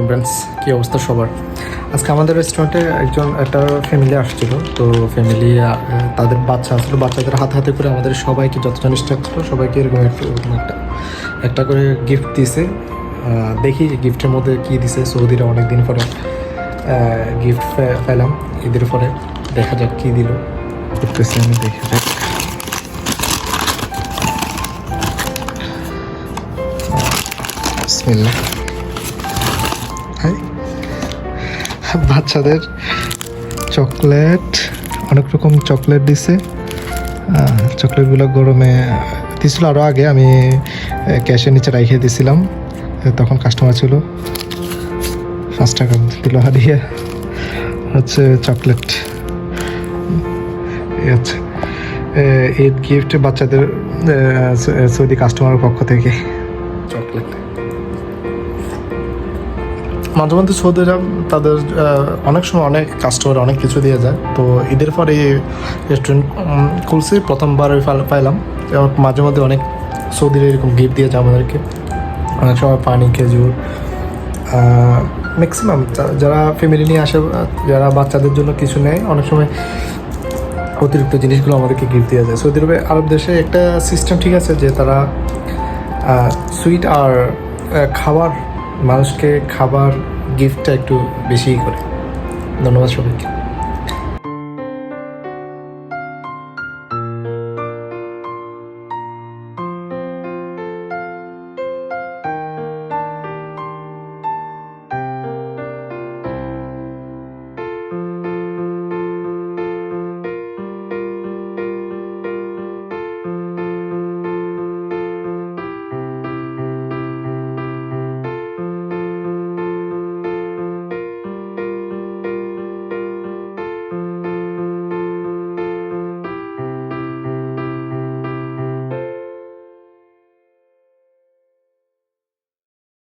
Friends, কী অবস্থা সবার? আজকে আমাদের রেস্টুরেন্টে একটা ফ্যামিলি আসছিল। তো ফ্যামিলি তাদের বাচ্চা আসলো, বাচ্চাদের হাতে হাতে করে আমাদের সবাইকে যতজন স্টাফ ছিল সবাইকে এরকম একটা করে গিফট দিয়েছে। দেখি গিফটের মধ্যে কী দিছে। সৌদিরা অনেক দিন পরে গিফট পেলাম, ঈদের পরে। দেখা যাক কী দিল, করতেছি আমি, দেখা যাক। বিসমিল্লাহ। বাচ্চাদের চকলেট, অনেক রকম চকলেট দিছে। চকলেটগুলো গরমে দিয়েছিল আরও আগে, আমি ক্যাশের নিচে রাইখে দিয়েছিলাম, তখন কাস্টমার ছিল। 5 টাকা দিল হারিয়ে হচ্ছে চকলেট। এই হচ্ছে ঈদ গিফট বাচ্চাদের সৌদি কাস্টমারের পক্ষ থেকে চকলেট। মাঝে মধ্যে সৌদিরা তাদের অনেক সময় অনেক কাস্টমার অনেক কিছু দিয়ে যায়। তো ঈদের পরে এই রেস্টুরেন্ট খুলছি, প্রথমবার পাইলাম। এবং মাঝে মধ্যে অনেক সৌদিরা এরকম গিফট দিয়ে যায় আমাদেরকে। অনেক সময় পানি, খেজুর, ম্যাক্সিমাম যারা ফ্যামিলি নিয়ে আসে, যারা বাচ্চাদের জন্য কিছু নেয়, অনেক সময় অতিরিক্ত জিনিসগুলো আমাদেরকে গিফট দিয়ে যায়। সৌদি আরব দেশে একটা সিস্টেম ঠিক আছে যে তারা সুইট আর খাবার, মানুষকে খাবার গিফটটা একটু বেশিই করে। ধন্যবাদ সবাইকে।